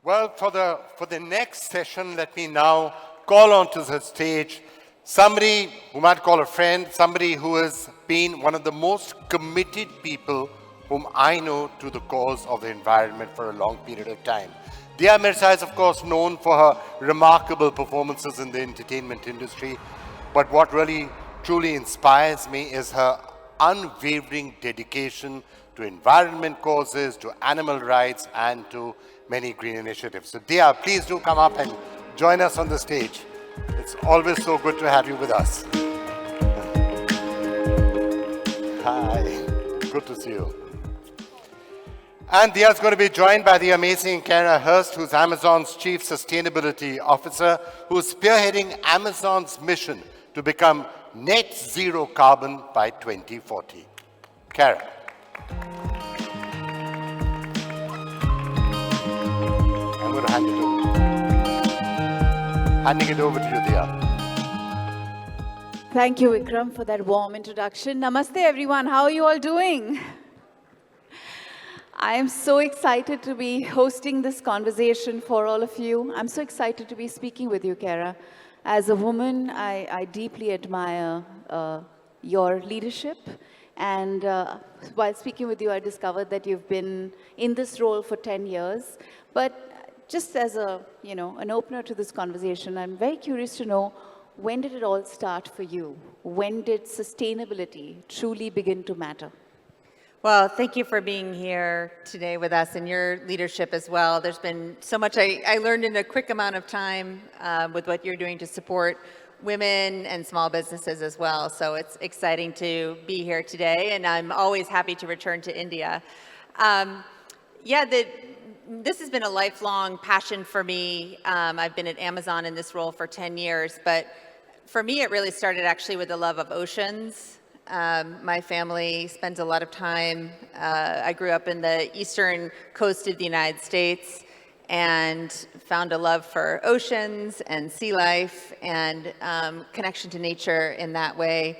Well, for the next session, let me now call onto the stage somebody who might call a friend, somebody who has been one of the most committed people whom I know to the cause of the environment for a long period of time. Mirza is, of course, known for her remarkable performances in the entertainment industry, but what really truly inspires me is her unwavering dedication to environment causes, to animal rights, and to many green initiatives. So Dia, please do come up and join us on the stage. It's always so good to have you with us. Hi, good to see you. And Dia is going to be joined by the amazing Hurst, who's Amazon's Chief Sustainability Officer, who's spearheading Amazon's mission to become net zero carbon by 2040. Kara. I'm going to handing it over to you, Dia. Thank you, Vikram, for that warm introduction. Namaste, everyone. How are you all doing? I am so excited to be hosting this conversation for all of you. I'm so excited to be speaking with you, Kara. As a woman, I deeply admire your leadership. And while speaking with you, I discovered that you've been in this role for 10 years. But just as an opener to this conversation, I'm very curious to know, when did it all start for you? When did sustainability truly begin to matter? Well, thank you for being here today with us and your leadership as well. There's been so much I learned in a quick amount of time with what you're doing to support women and small businesses as well. So it's exciting to be here today, and I'm always happy to return to India. This has been a lifelong passion for me. I've been at Amazon in this role for 10 years, but for me, it really started actually with the love of oceans. My family spends a lot of time. I grew up in the eastern coast of the United States and found a love for oceans and sea life and connection to nature in that way.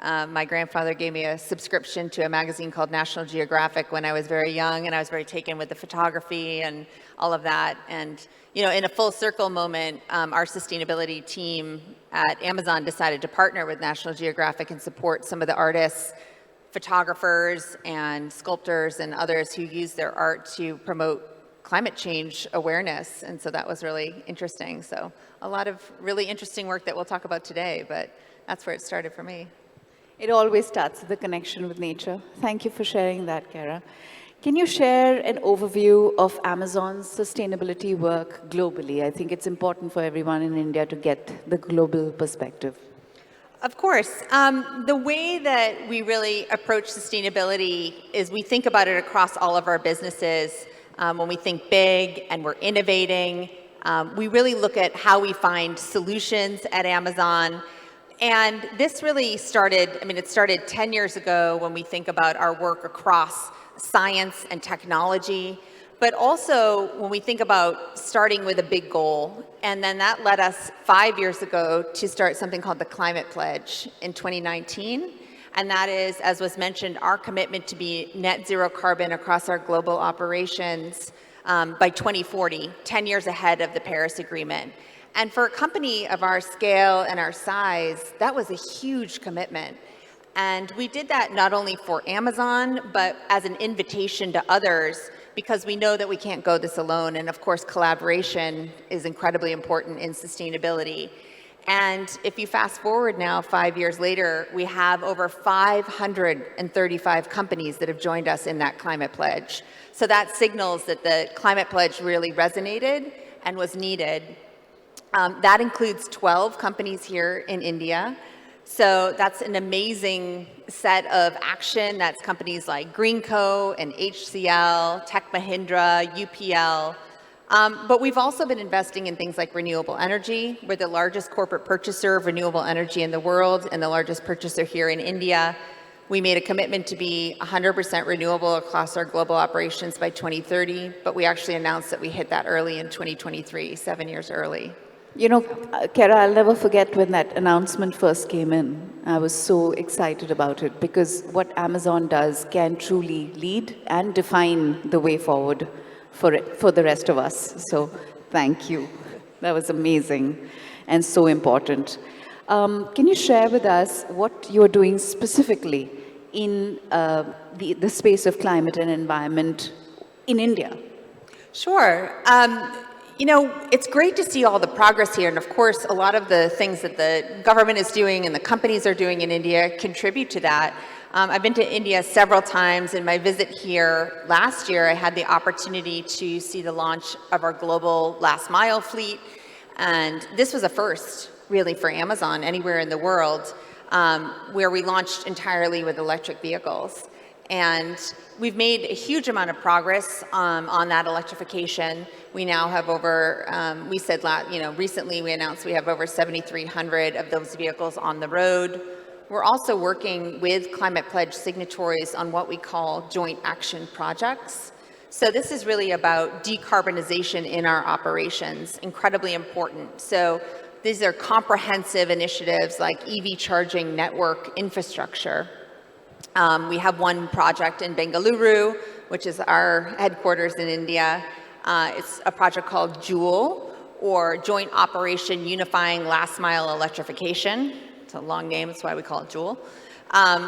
My grandfather gave me a subscription to a magazine called National Geographic when I was very young, and I was very taken with the photography and all of that. And in a full circle moment, our sustainability team at Amazon decided to partner with National Geographic and support some of the artists, photographers, and sculptors and others who use their art to promote climate change awareness. And so that was really interesting. So a lot of really interesting work that we'll talk about today, but that's where it started for me. It always starts with the connection with nature. Thank you for sharing that, Kara. Can you share an overview of Amazon's sustainability work globally? I think it's important for everyone in India to get the global perspective. Of course. The way that we really approach sustainability is we think about it across all of our businesses. When we think big and we're innovating, we really look at how we find solutions at Amazon. And this really started, it started 10 years ago when we think about our work across science and technology, but also when we think about starting with a big goal. And then that led us 5 years ago to start something called the Climate Pledge in 2019. And that is, as was mentioned, our commitment to be net zero carbon across our global operations by 2040, 10 years ahead of the Paris Agreement. And for a company of our scale and our size, that was a huge commitment. And we did that not only for Amazon, but as an invitation to others, because we know that we can't go this alone. And of course, collaboration is incredibly important in sustainability. And if you fast forward now, 5 years later, we have over 535 companies that have joined us in that climate pledge. So that signals that the climate pledge really resonated and was needed. That includes 12 companies here in India. So that's an amazing set of action. That's companies like Greenco and HCL, Tech Mahindra, UPL. But we've also been investing in things like renewable energy. We're the largest corporate purchaser of renewable energy in the world and the largest purchaser here in India. We made a commitment to be 100% renewable across our global operations by 2030, but we actually announced that we hit that early in 2023, 7 years early. Kara, I'll never forget when that announcement first came in. I was so excited about it because what Amazon does can truly lead and define the way forward for the rest of us. So thank you. That was amazing and so important. Can you share with us what you're doing specifically in the space of climate and environment in India? Sure. It's great to see all the progress here. And of course, a lot of the things that the government is doing and the companies are doing in India contribute to that. I've been to India several times. In my visit here last year, I had the opportunity to see the launch of our global last mile fleet. And this was a first, really, for Amazon anywhere in the world, where we launched entirely with electric vehicles. And we've made a huge amount of progress on that electrification. We now have over, recently we announced we have over 7,300 of those vehicles on the road. We're also working with Climate Pledge signatories on what we call joint action projects. So this is really about decarbonization in our operations, incredibly important. So these are comprehensive initiatives like EV charging network infrastructure. We have one project in Bengaluru, which is our headquarters in India. It's a project called JULE, or Joint Operation Unifying Last Mile Electrification. It's a long name, that's why we call it JULE.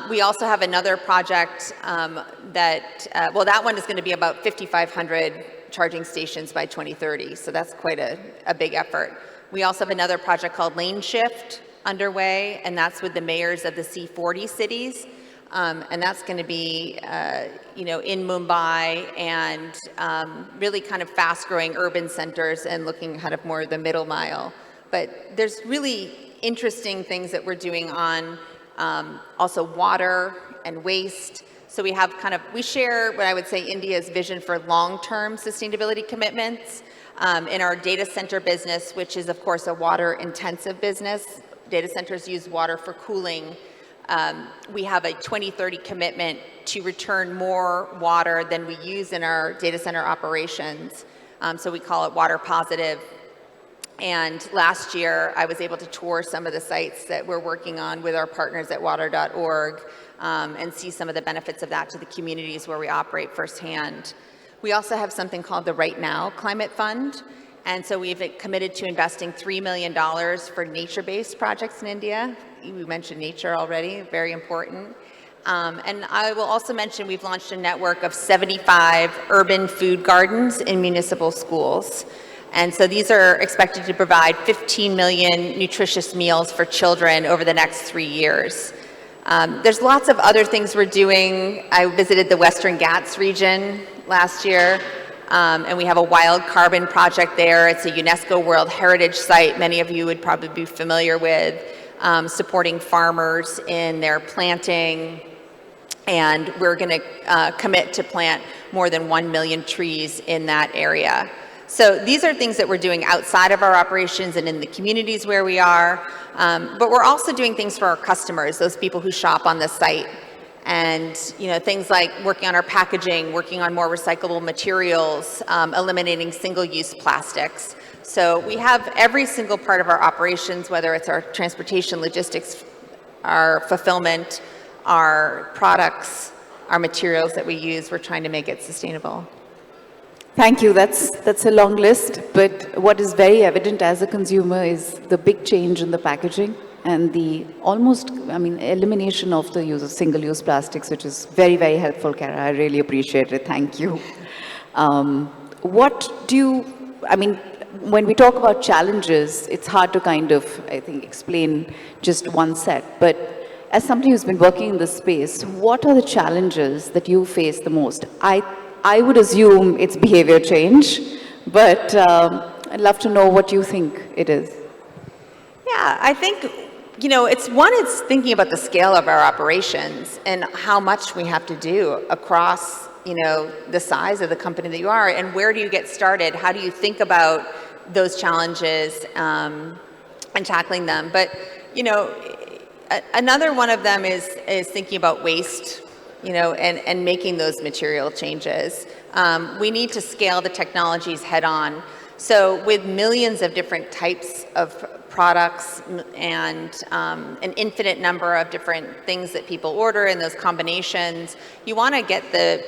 We also have another project that one is going to be about 5,500 charging stations by 2030, so that's quite a big effort. We also have another project called Lane Shift underway, and that's with the mayors of the C40 cities. And that's going to be, in Mumbai and really kind of fast-growing urban centers and looking kind of more the middle mile. But there's really interesting things that we're doing on also water and waste. So we share what I would say India's vision for long-term sustainability commitments in our data center business, which is, of course, a water-intensive business. Data centers use water for cooling. We have a 2030 commitment to return more water than we use in our data center operations. So we call it water positive. And last year, I was able to tour some of the sites that we're working on with our partners at water.org and see some of the benefits of that to the communities where we operate firsthand. We also have something called the Right Now Climate Fund. And so we've committed to investing $3 million for nature-based projects in India. We mentioned nature already, very important. And I will also mention we've launched a network of 75 urban food gardens in municipal schools. And so these are expected to provide 15 million nutritious meals for children over the next 3 years. There's lots of other things we're doing. I visited the Western Ghats region last year. And we have a wild carbon project there. It's a UNESCO World Heritage Site many of you would probably be familiar with, supporting farmers in their planting. And we're going to commit to plant more than 1 million trees in that area. So these are things that we're doing outside of our operations and in the communities where we are. But we're also doing things for our customers, those people who shop on the site. And things like working on our packaging, working on more recyclable materials, eliminating single-use plastics. So we have every single part of our operations, whether it's our transportation, logistics, our fulfillment, our products, our materials that we use, we're trying to make it sustainable. Thank you. That's a long list, but what is very evident as a consumer is the big change in the packaging and the elimination of the use of single-use plastics, which is very, very helpful, Kara. I really appreciate it. Thank you. When we talk about challenges, it's hard to kind of, I think, explain just one set. But as somebody who's been working in this space, what are the challenges that you face the most? I would assume it's behavior change, but I'd love to know what you think it is. Yeah, I think, it's thinking about the scale of our operations and how much we have to do across, the size of the company that you are, and where do you get started? How do you think about those challenges and tackling them? But, another one of them is thinking about waste, and making those material changes. We need to scale the technologies head on. So with millions of different types of products and an infinite number of different things that people order and those combinations, you want to get the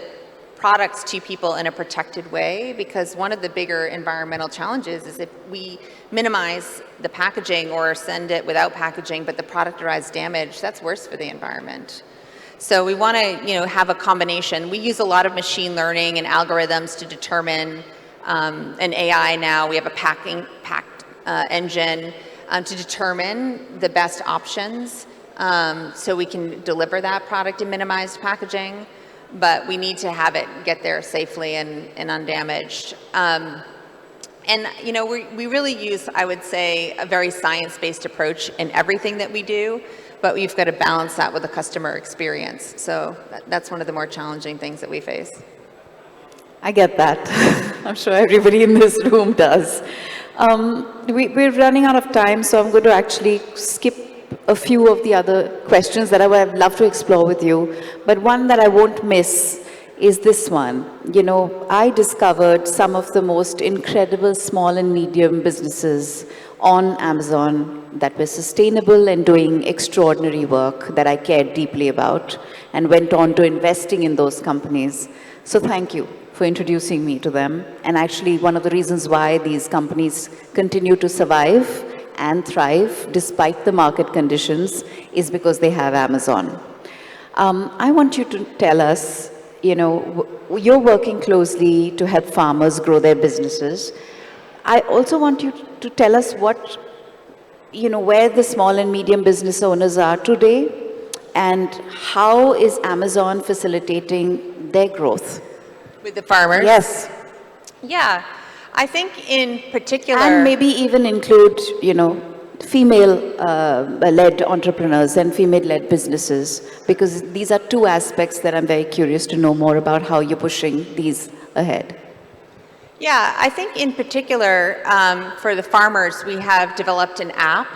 products to people in a protected way, because one of the bigger environmental challenges is if we minimize the packaging or send it without packaging, but the product arrives damaged, that's worse for the environment. So we want to, have a combination. We use a lot of machine learning and algorithms to determine, an AI now, we have a packed engine to determine the best options, so we can deliver that product in minimized packaging. But we need to have it get there safely and undamaged. We really use, I would say, a very science-based approach in everything that we do, but we've got to balance that with the customer experience. So that's one of the more challenging things that we face. I get that. I'm sure everybody in this room does. We're running out of time, so I'm going to actually skip a few of the other questions that I would have loved to explore with you. But one that I won't miss is this one. I discovered some of the most incredible small and medium businesses on Amazon that were sustainable and doing extraordinary work that I cared deeply about, and went on to investing in those companies. So thank you for introducing me to them. And actually, one of the reasons why these companies continue to survive and thrive despite the market conditions is because they have Amazon. I want you to tell us, you're working closely to help farmers grow their businesses. I also want you to tell us what, where the small and medium business owners are today, and how is Amazon facilitating their growth? With the farmers? Yes. Yeah. I think in particular... And maybe even include, female-led entrepreneurs and female-led businesses, because these are two aspects that I'm very curious to know more about how you're pushing these ahead. Yeah, I think in particular for the farmers, we have developed an app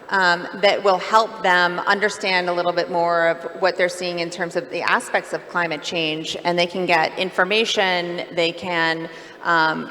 that will help them understand a little bit more of what they're seeing in terms of the aspects of climate change, and they can get information, they can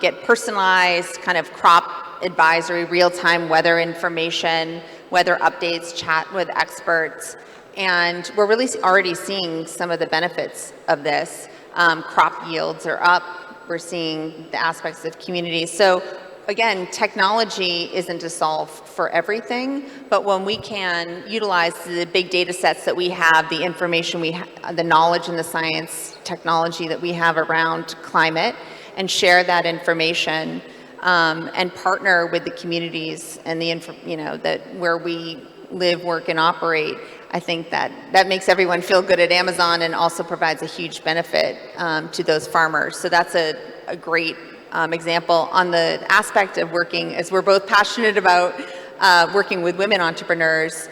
get personalized kind of crop advisory, real-time weather information, weather updates, chat with experts, and we're really already seeing some of the benefits of this. Crop yields are up, we're seeing the aspects of communities. So again, technology isn't to solve for everything, but when we can utilize the big data sets that we have, the information we have, the knowledge and the science technology that we have around climate, and share that information and partner with the communities and that where we live, work, and operate, I think that makes everyone feel good at Amazon and also provides a huge benefit to those farmers. So that's a great example. On the aspect of working, as we're both passionate about working with women entrepreneurs,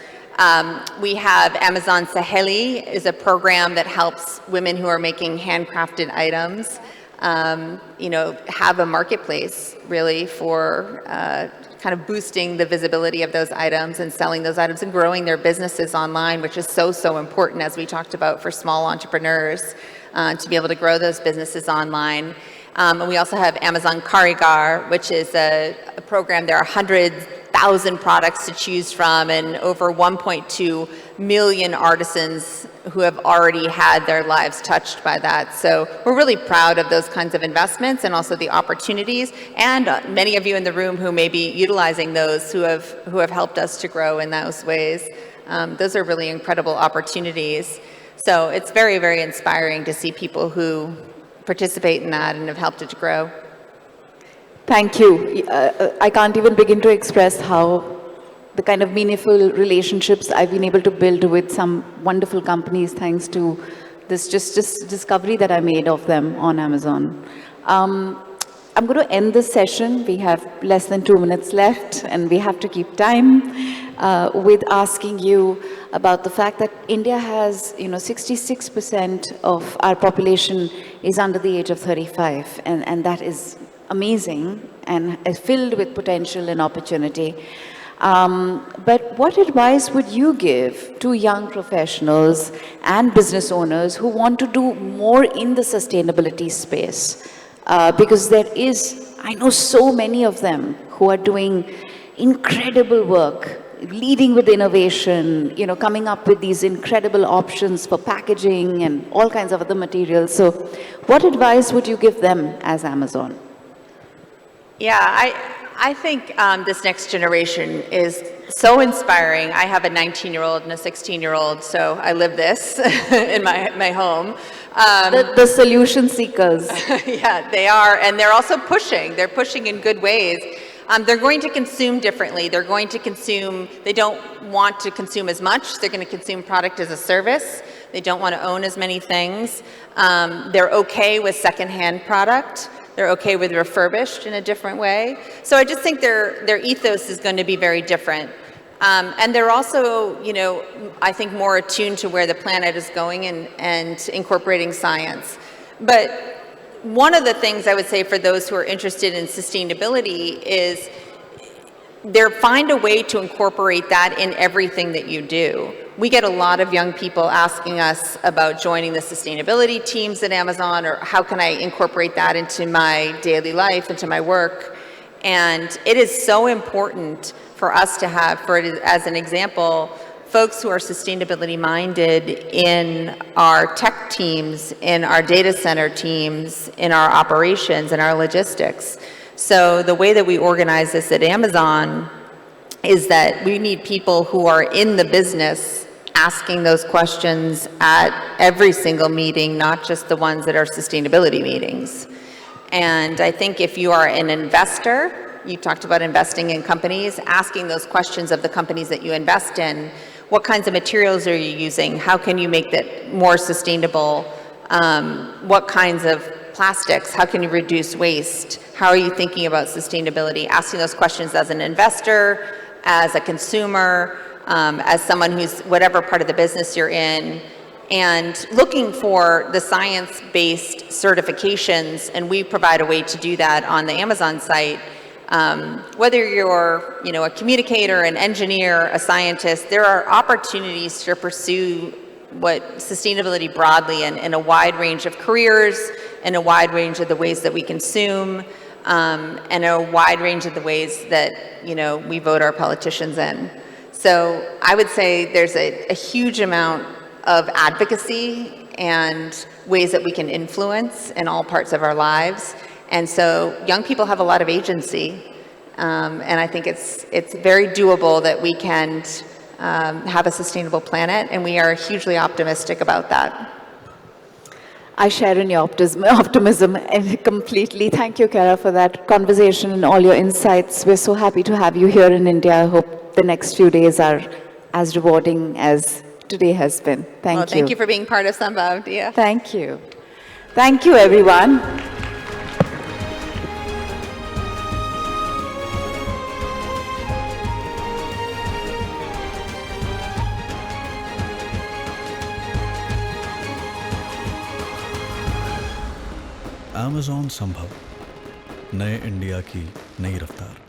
we have Amazon Saheli is a program that helps women who are making handcrafted items have a marketplace really for kind of boosting the visibility of those items and selling those items and growing their businesses online, which is so important, as we talked about, for small entrepreneurs to be able to grow those businesses online. And we also have Amazon Karigar, which is a program. There are 100,000 products to choose from and over 1.2 million artisans who have already had their lives touched by that. So we're really proud of those kinds of investments and also the opportunities, and many of you in the room who may be utilizing those who have helped us to grow in those ways. Those are really incredible opportunities. So it's very, very inspiring to see people who participate in that and have helped it to grow. Thank you. I can't even begin to express how the kind of meaningful relationships I've been able to build with some wonderful companies thanks to this just discovery that I made of them on Amazon. I'm going to end this session. We have less than 2 minutes left, and we have to keep time with asking you about the fact that India has, 66% of our population is under the age of 35, and that is amazing and is filled with potential and opportunity. But what advice would you give to young professionals and business owners who want to do more in the sustainability space? Because I know so many of them who are doing incredible work leading with innovation, coming up with these incredible options for packaging and all kinds of other materials. So what advice would you give them as Amazon? Yeah, I think this next generation is so inspiring. I have a 19-year-old and a 16-year-old, so I live this in my home. The solution seekers. Yeah, they are, and they're also pushing. They're pushing in good ways. They're going to consume differently. They're going to consume, they don't want to consume as much. They're going to consume product as a service. They don't want to own as many things. They're okay with secondhand product. They're okay with refurbished in a different way. So I just think their ethos is going to be very different. And they're also, I think more attuned to where the planet is going and incorporating science. But one of the things I would say for those who are interested in sustainability is find a way to incorporate that in everything that you do. We get a lot of young people asking us about joining the sustainability teams at Amazon, or how can I incorporate that into my daily life, into my work. And it is so important for us to have, as an example, folks who are sustainability minded in our tech teams, in our data center teams, in our operations, in our logistics. So the way that we organize this at Amazon is that we need people who are in the business asking those questions at every single meeting, not just the ones that are sustainability meetings. And I think if you are an investor, you talked about investing in companies, asking those questions of the companies that you invest in. What kinds of materials are you using? How can you make that more sustainable? What kinds of plastics? How can you reduce waste? How are you thinking about sustainability? Asking those questions as an investor, as a consumer, as someone who's whatever part of the business you're in, and looking for the science-based certifications, and we provide a way to do that on the Amazon site. Whether you're, a communicator, an engineer, a scientist, there are opportunities to pursue what sustainability broadly in a wide range of careers, in a wide range of the ways that we consume, and a wide range of the ways that, we vote our politicians in. So I would say there's a huge amount of advocacy and ways that we can influence in all parts of our lives. And so young people have a lot of agency, and I think it's very doable that we can have a sustainable planet, and we are hugely optimistic about that. I share in your optimism completely. Thank you, Kara, for that conversation and all your insights. We're so happy to have you here in India. I hope the next few days are as rewarding as today has been. Thank you. Thank you for being part of Smbhav. Yeah. Thank you. Thank you, everyone. Amazon संभव नए India की नई रफ्तार।